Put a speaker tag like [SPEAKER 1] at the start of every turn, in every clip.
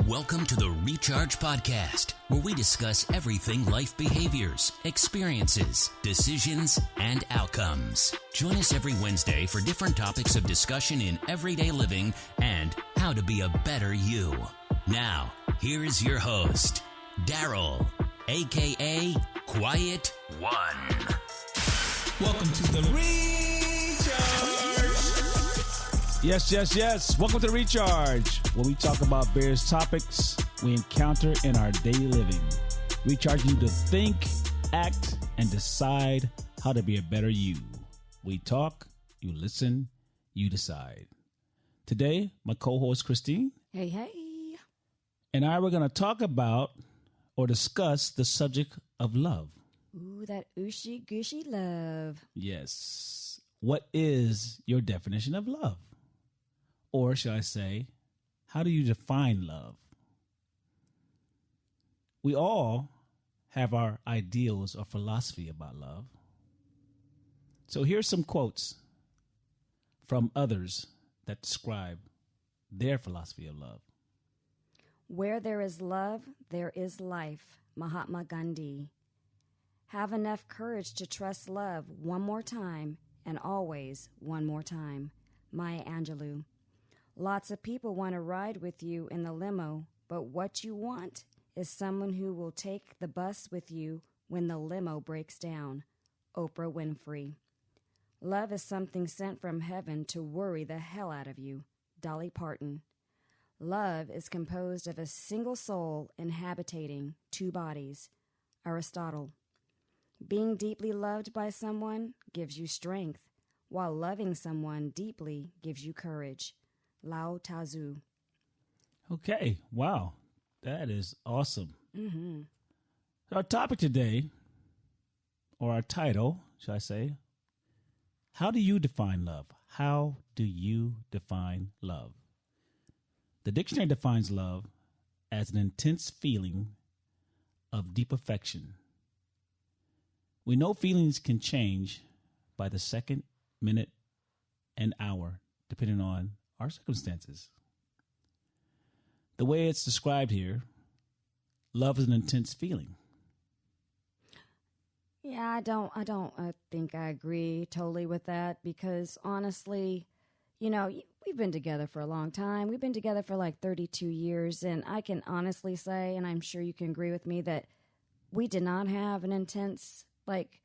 [SPEAKER 1] Welcome to the Recharge Podcast, where we discuss everything life behaviors, experiences, decisions, and outcomes. Join us every Wednesday for different topics of discussion in everyday living and how to be a better you. Now, here is your host, Daryl, aka Quiet One.
[SPEAKER 2] Welcome to the Recharge.
[SPEAKER 3] Yes. Welcome to Recharge, where we talk about various topics we encounter in our daily living. Recharging you to think, act, and decide how to be a better you. We talk, you listen, you decide. Today, my co-host Christine.
[SPEAKER 4] Hey.
[SPEAKER 3] And I were going to talk about or discuss the subject of love.
[SPEAKER 4] Ooh, that ooshy gushy love.
[SPEAKER 3] Yes. What is your definition of love? Or should I say, how do you define love? We all have our ideals or philosophy about love. So here's some quotes from others that describe their philosophy of love.
[SPEAKER 4] Where there is love, there is life. Mahatma Gandhi. Have enough courage to trust love one more time and always one more time. Maya Angelou. Lots of people want to ride with you in the limo, but what you want is someone who will take the bus with you when the limo breaks down. Oprah Winfrey. Love is something sent from heaven to worry the hell out of you. Dolly Parton. Love is composed of a single soul inhabiting two bodies. Aristotle. Being deeply loved by someone gives you strength, while loving someone deeply gives you courage. Lao Tzu.
[SPEAKER 3] Okay, wow, that is awesome.
[SPEAKER 4] Mm-hmm.
[SPEAKER 3] Our topic today, or our title, should I say, how do you define love? How do you define love? The dictionary defines love as an intense feeling of deep affection. We know feelings can change by the second, minute, and hour, depending on our circumstances. The way it's described here, love is an intense feeling.
[SPEAKER 4] Yeah, I don't think I agree totally with that because honestly, you know, we've been together for a long time. We've been together for like 32 years, and I can honestly say, and I'm sure you can agree with me, that we did not have an intense, like,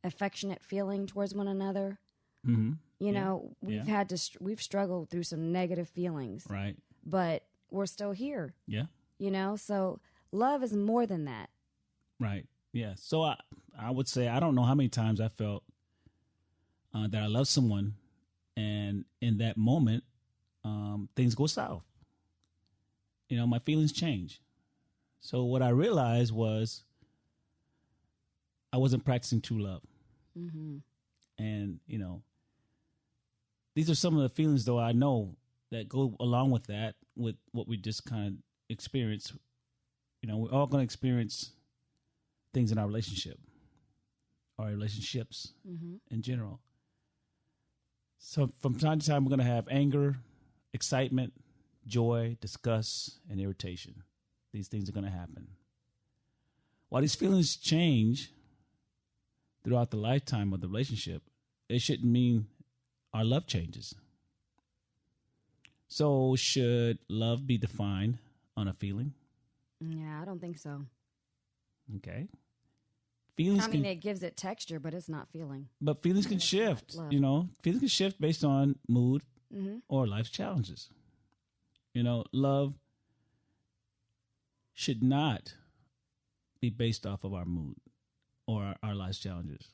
[SPEAKER 4] affectionate feeling towards one another.
[SPEAKER 3] Mm-hmm.
[SPEAKER 4] You know, we've struggled through some negative feelings.
[SPEAKER 3] Right.
[SPEAKER 4] But we're still here.
[SPEAKER 3] Yeah.
[SPEAKER 4] You know, so love is more than that.
[SPEAKER 3] Right. Yeah. So I would say I don't know how many times I felt that I love someone, and in that moment, things go south. You know, my feelings change. So what I realized was I wasn't practicing true love.
[SPEAKER 4] Mm-hmm.
[SPEAKER 3] And, you know, these are some of the feelings, though, I know that go along with that, with what we just kind of experience. You know, we're all going to experience things in our relationship, our relationships in general. So from time to time, we're going to have anger, excitement, joy, disgust, and irritation. These things are going to happen. While these feelings change throughout the lifetime of the relationship, it shouldn't mean our love changes. So should love be defined on a feeling?
[SPEAKER 4] Yeah, I don't think so.
[SPEAKER 3] Okay. Feelings
[SPEAKER 4] it gives it texture, but it's not feeling.
[SPEAKER 3] But feelings can shift, you know. Feelings can shift based on mood or life's challenges. You know, love should not be based off of our mood or our life's challenges.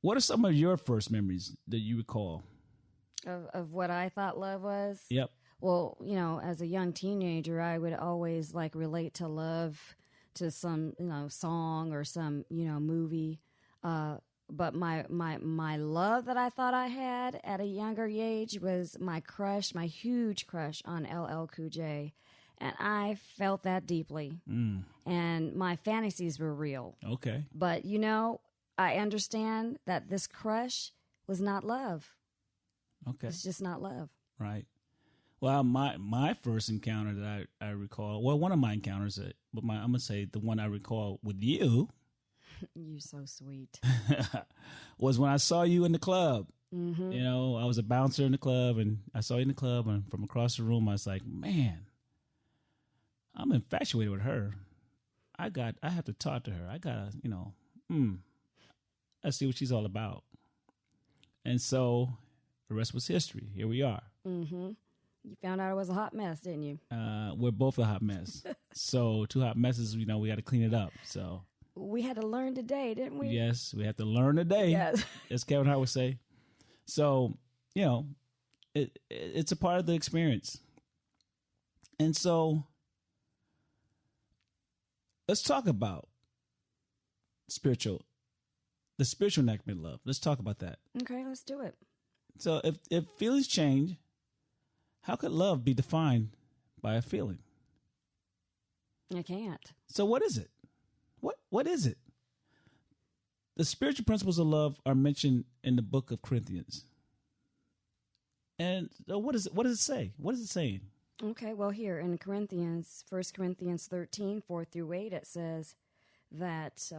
[SPEAKER 3] What are some of your first memories that you recall?
[SPEAKER 4] Of what I thought love was?
[SPEAKER 3] Yep.
[SPEAKER 4] Well, you know, as a young teenager, I would always like relate to love to some, you know, song or some, you know, movie. But my love that I thought I had at a younger age was my huge crush on LL Cool J. And I felt that deeply. And my fantasies were real.
[SPEAKER 3] Okay.
[SPEAKER 4] But, you know, I understand that this crush was not love.
[SPEAKER 3] Okay.
[SPEAKER 4] It's just not love.
[SPEAKER 3] Right. Well, my first encounter that I recall, well, one of my encounters, but I'm gonna say the one I recall with you,
[SPEAKER 4] You're so sweet.
[SPEAKER 3] was when I saw you in the club.
[SPEAKER 4] Mm-hmm.
[SPEAKER 3] You know, I was a bouncer in the club, and I saw you in the club, and from across the room, I was like, man, I'm infatuated with her. I have to talk to her. I gotta, let's see what she's all about. And so the rest was history. Here we are.
[SPEAKER 4] Mm-hmm. You found out it was a hot mess, didn't you?
[SPEAKER 3] We're both a hot mess. So two hot messes, we got to clean it up. So
[SPEAKER 4] We had to learn today, didn't we?
[SPEAKER 3] yes, we have to learn today,
[SPEAKER 4] Yes.
[SPEAKER 3] as Kevin Hart would say. So, it's a part of the experience. And so let's talk about the spiritual aspect of love. Let's talk about that.
[SPEAKER 4] Okay, let's do it.
[SPEAKER 3] So if feelings change, how could love be defined by a feeling?
[SPEAKER 4] I can't.
[SPEAKER 3] So what is it? What is it? The spiritual principles of love are mentioned in the book of Corinthians. And what does it say? What is it saying?
[SPEAKER 4] Okay, well, here in Corinthians, 1 Corinthians 13, 4 through 8, it says that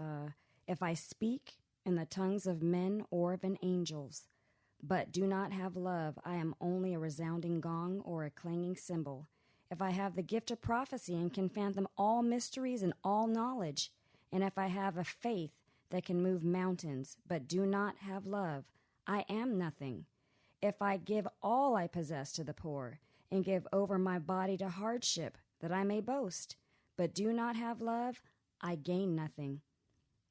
[SPEAKER 4] if I speak in the tongues of men or of angels, but do not have love, I am only a resounding gong or a clanging cymbal. If I have the gift of prophecy and can fathom all mysteries and all knowledge, and if I have a faith that can move mountains, but do not have love, I am nothing. If I give all I possess to the poor, and give over my body to hardship, that I may boast, but do not have love, I gain nothing.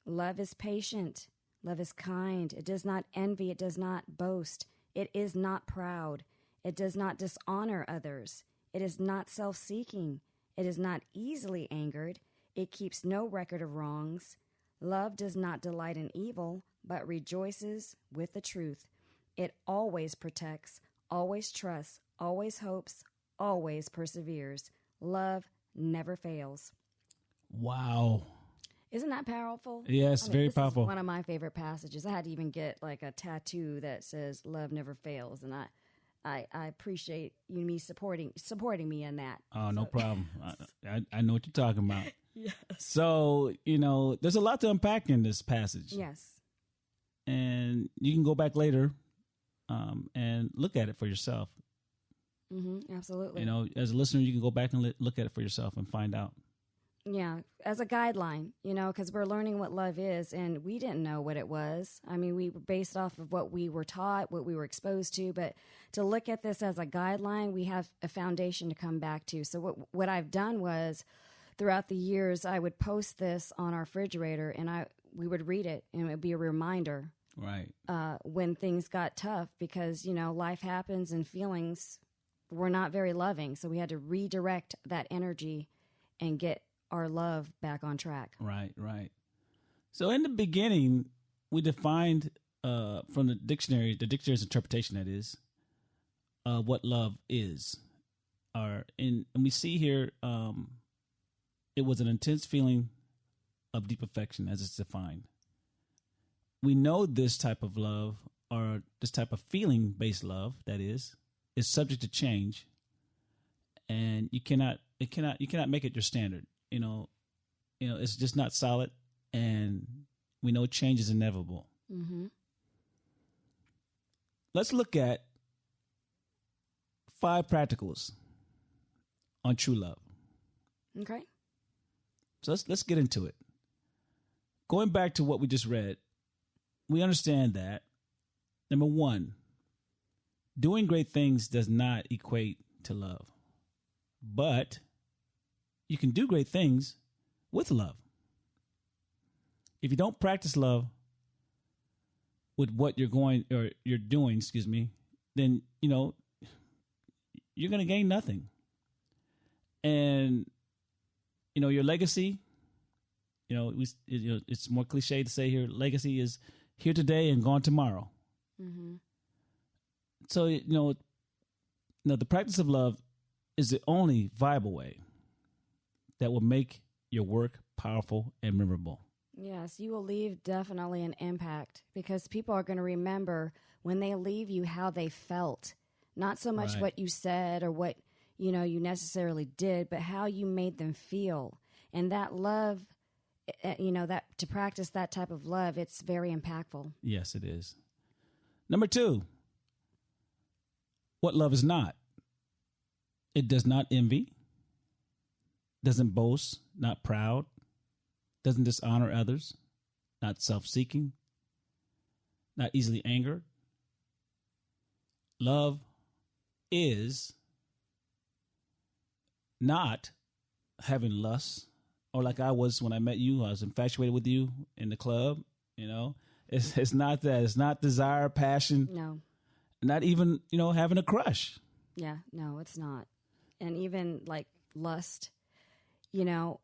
[SPEAKER 4] Love is patient. Love is kind. It does not envy. It does not boast. It is not proud. It does not dishonor others. It is not self-seeking. It is not easily angered. It keeps no record of wrongs. Love does not delight in evil, but rejoices with the truth. It always protects, always trusts, always hopes, always perseveres. Love never fails.
[SPEAKER 3] Wow.
[SPEAKER 4] Isn't that powerful?
[SPEAKER 3] Yes, very
[SPEAKER 4] this
[SPEAKER 3] powerful.
[SPEAKER 4] Is one of my favorite passages. I had to even get like a tattoo that says "Love never fails," and I appreciate me supporting me in that.
[SPEAKER 3] Oh, no problem. I know what you're talking about.
[SPEAKER 4] Yes.
[SPEAKER 3] So, there's a lot to unpack in this passage.
[SPEAKER 4] Yes.
[SPEAKER 3] And you can go back later and look at it for yourself.
[SPEAKER 4] Mm-hmm, absolutely.
[SPEAKER 3] As a listener, you can go back and look at it for yourself and find out.
[SPEAKER 4] Yeah, as a guideline, because we're learning what love is, and we didn't know what it was. I mean, we were based off of what we were taught, what we were exposed to, but to look at this as a guideline, we have a foundation to come back to. So what I've done was, throughout the years, I would post this on our refrigerator, and we would read it, and it would be a reminder.
[SPEAKER 3] Right.
[SPEAKER 4] When things got tough, because, life happens and feelings were not very loving, so we had to redirect that energy and get our love back on track.
[SPEAKER 3] Right. So in the beginning, we defined from the dictionary's interpretation, that is, what love is. And we see here, it was an intense feeling of deep affection as it's defined. We know this type of love, or this type of feeling-based love, that is subject to change, and you cannot make it your standard. It's just not solid, and we know change is inevitable.
[SPEAKER 4] Mm-hmm.
[SPEAKER 3] Let's look at 5 practicals on true love.
[SPEAKER 4] Okay.
[SPEAKER 3] So let's get into it. Going back to what we just read, we understand that, number 1, doing great things does not equate to love, but you can do great things with love. If you don't practice love with what you're doing, then, you're going to gain nothing. And, your legacy, it's more cliche to say here, legacy is here today and gone tomorrow.
[SPEAKER 4] Mm-hmm.
[SPEAKER 3] So, the practice of love is the only viable way that will make your work powerful and memorable.
[SPEAKER 4] Yes, you will leave definitely an impact, because people are going to remember when they leave you how they felt, Not so much
[SPEAKER 3] Right.
[SPEAKER 4] what you said or what, you necessarily did, but how you made them feel. And that love, that to practice that type of love, it's very impactful.
[SPEAKER 3] Yes, it is. Number 2, what love is not. It does not envy, doesn't boast, not proud, doesn't dishonor others, not self-seeking, not easily angered. Love is not having lust, or like I was when I met you, I was infatuated with you in the club. It's not that. It's not desire, passion,
[SPEAKER 4] No.
[SPEAKER 3] not even, having a crush.
[SPEAKER 4] Yeah, no, it's not. And even like lust, I'm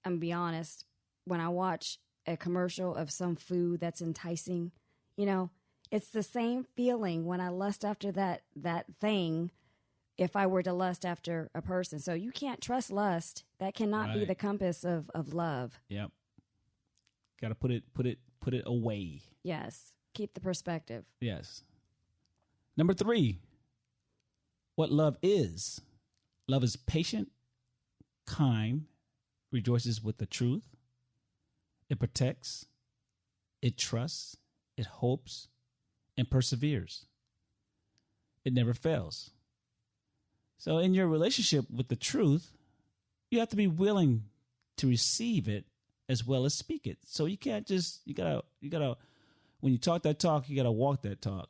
[SPEAKER 4] gonna be honest, when I watch a commercial of some food that's enticing, it's the same feeling when I lust after that thing if I were to lust after a person. So you can't trust lust. That cannot be
[SPEAKER 3] Right.
[SPEAKER 4] the compass of love.
[SPEAKER 3] Yep. Got to put it away.
[SPEAKER 4] Yes. Keep the perspective.
[SPEAKER 3] Yes. Number 3, what love is. Love is patient, kind, rejoices with the truth. It protects, it trusts, it hopes, and perseveres. It never fails. So in your relationship with the truth, you have to be willing to receive it as well as speak it. So you can't just, you gotta, when you talk that talk, you gotta walk that talk.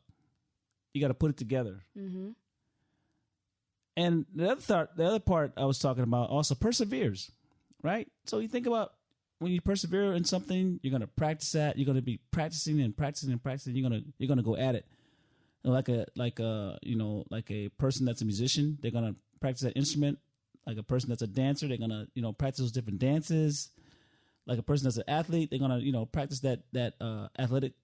[SPEAKER 3] You gotta put it together.
[SPEAKER 4] Mm-hmm.
[SPEAKER 3] And the other part I was talking about also perseveres, right? So you think about when you persevere in something, you're gonna practice that. You're gonna be practicing and practicing and practicing. You're gonna go at it. Like a person that's a musician, they're gonna practice that instrument. Like a person that's a dancer, they're gonna practice those different dances. Like a person that's an athlete, they're gonna practice that athletic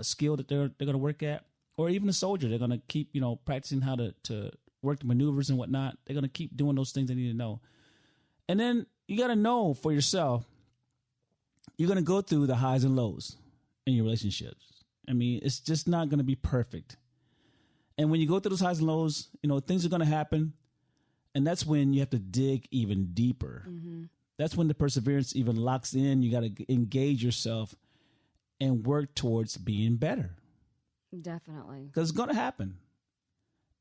[SPEAKER 3] skill that they're gonna work at. Or even a soldier, they're gonna keep practicing how to work the maneuvers and whatnot. They're gonna keep doing those things they need to know. And then you gotta know for yourself, you're gonna go through the highs and lows in your relationships. I mean, it's just not gonna be perfect. And when you go through those highs and lows, things are going to happen. And that's when you have to dig even deeper. Mm-hmm. That's when the perseverance even locks in. You got to engage yourself and work towards being better.
[SPEAKER 4] Definitely.
[SPEAKER 3] Because it's going to happen.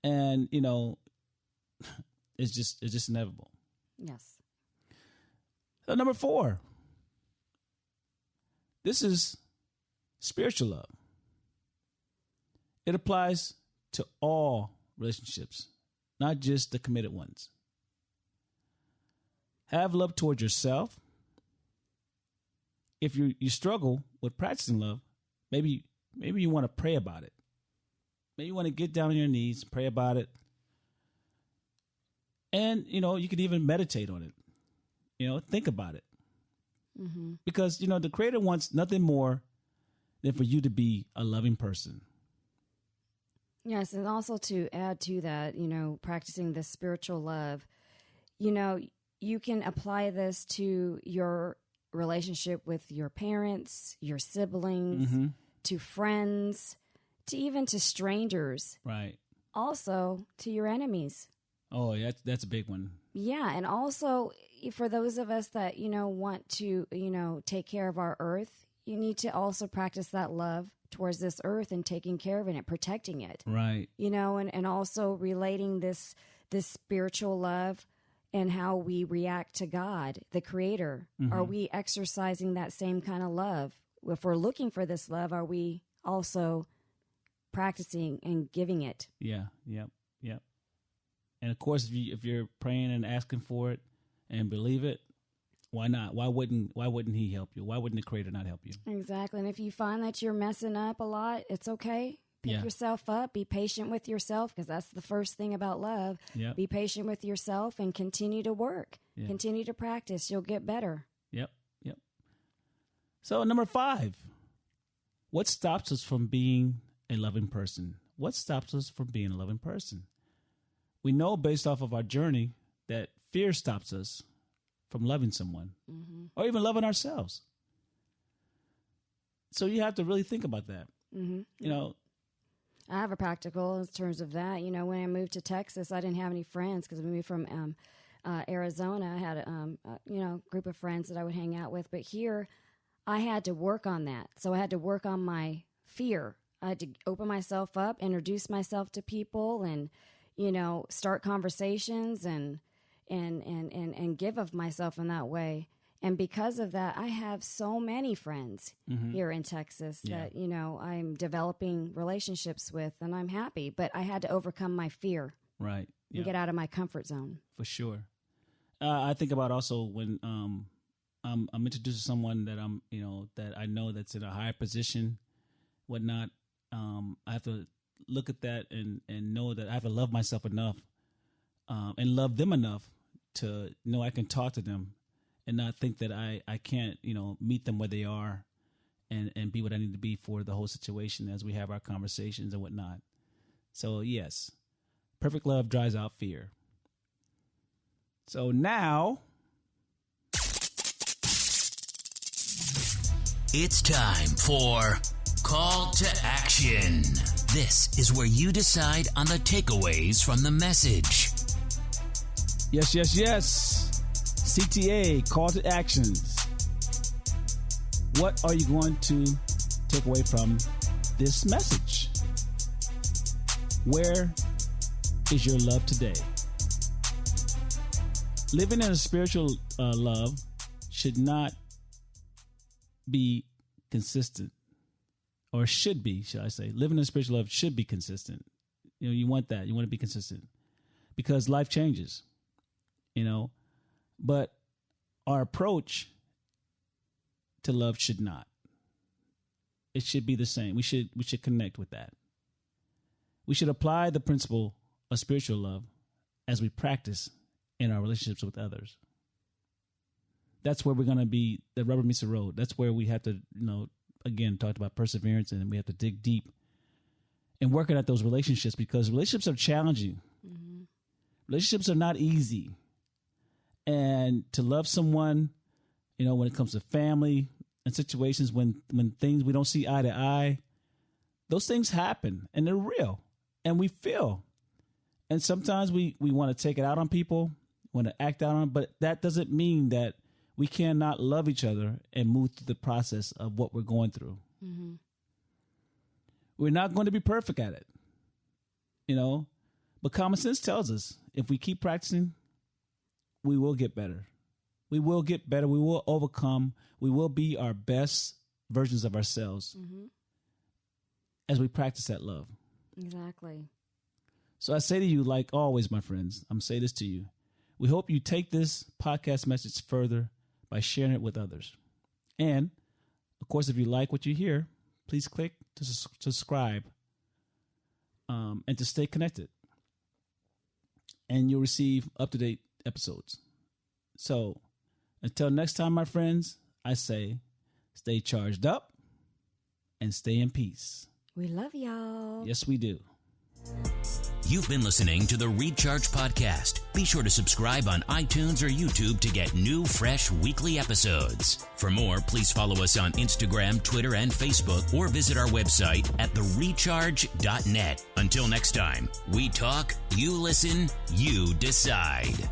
[SPEAKER 3] And, it's just inevitable.
[SPEAKER 4] Yes.
[SPEAKER 3] So number 4, this is spiritual love. It applies to all relationships, not just the committed ones. Have love towards yourself. If you struggle with practicing love, maybe you want to pray about it. Maybe you want to get down on your knees, pray about it. And, you could even meditate on it. Think about it. Mm-hmm. Because, the Creator wants nothing more than for you to be a loving person.
[SPEAKER 4] Yes, and also to add to that, practicing this spiritual love, you can apply this to your relationship with your parents, your siblings,
[SPEAKER 3] Mm-hmm.
[SPEAKER 4] to friends, to even to strangers.
[SPEAKER 3] Right.
[SPEAKER 4] Also to your enemies.
[SPEAKER 3] Oh, yeah, that's a big one.
[SPEAKER 4] Yeah, and also for those of us that, want to, take care of our earth, you need to also practice that love towards this earth and taking care of it and protecting it.
[SPEAKER 3] Right.
[SPEAKER 4] And also relating this spiritual love and how we react to God, the Creator.
[SPEAKER 3] Mm-hmm.
[SPEAKER 4] Are we exercising that same kind of love? If we're looking for this love, are we also practicing and giving it?
[SPEAKER 3] Yeah. Yep. And of course, if you're praying and asking for it and believe it, why not? Why wouldn't He help you? Why wouldn't the Creator not help you?
[SPEAKER 4] Exactly. And if you find that you're messing up a lot, it's okay. Pick yourself up. Be patient with yourself, because that's the first thing about love.
[SPEAKER 3] Yep.
[SPEAKER 4] Be patient with yourself and continue to work.
[SPEAKER 3] Yeah.
[SPEAKER 4] Continue to practice. You'll get better.
[SPEAKER 3] Yep. So number 5, what stops us from being a loving person? What stops us from being a loving person? We know based off of our journey that fear stops us from loving someone, mm-hmm. or even loving ourselves. So you have to really think about that.
[SPEAKER 4] Mm-hmm. I have a practical in terms of that. You know, when I moved to Texas, I didn't have any friends because we moved from Arizona. I had a group of friends that I would hang out with. But here, I had to work on that. So I had to work on my fear. I had to open myself up, introduce myself to people, and, you know, start conversations and give of myself in that way. And because of that, I have so many friends here in Texas that, you know, I'm developing relationships with, and I'm happy. But I had to overcome my fear.
[SPEAKER 3] Right.
[SPEAKER 4] And get out of my comfort zone.
[SPEAKER 3] For sure. I think about also when I'm introduced to someone that that I know that's in a higher position, whatnot. I have to look at that and know that I have to love myself enough and love them enough to know I can talk to them. And not think that I can't, you know, meet them where they are and be what I need to be for the whole situation as we have our conversations and whatnot. So, yes, perfect love drives out fear. So now
[SPEAKER 1] it's time for Call to Action. This is where you decide on the takeaways from the message.
[SPEAKER 3] Yes. CTA, call to actions. What are you going to take away from this message? Where is your love today? Living in a spiritual love should not be consistent, or should be, should I say. Living in a spiritual love should be consistent. You know, you want that. You want to be consistent because life changes, you know. But our approach to love should not. It should be the same. We should connect with that. We should apply the principle of spiritual love as we practice in our relationships with others. That's where we're going to be, the rubber meets the road. That's where we have to, you know, again, talk about perseverance, and we have to dig deep and working at those relationships, because relationships are challenging. Mm-hmm. Relationships are not easy. And to love someone, you know, when it comes to family and situations when things we don't see eye to eye, those things happen and they're real and we feel. And sometimes we want to take it out on people, want to act out on, but that doesn't mean that we cannot love each other and move through the process of what we're going through. Mm-hmm. We're not going to be perfect at it, you know, but common sense tells us if we keep practicing, we will get better. We will get better. We will overcome. We will be our best versions of ourselves as we practice that love.
[SPEAKER 4] Exactly.
[SPEAKER 3] So I say to you, like always, my friends, I'm saying this to you. We hope you take this podcast message further by sharing it with others. And, of course, if you like what you hear, please click to subscribe and to stay connected. And you'll receive up-to-date episodes. So until next time, my friends, I say stay charged up and stay in peace.
[SPEAKER 4] We love y'all.
[SPEAKER 3] Yes, we do.
[SPEAKER 1] You've been listening to the Recharge Podcast. Be sure to subscribe on iTunes or YouTube to get new, fresh weekly episodes. For more, please follow us on Instagram, Twitter, and Facebook, or visit our website at therecharge.net. Until next time, we talk, you listen, you decide.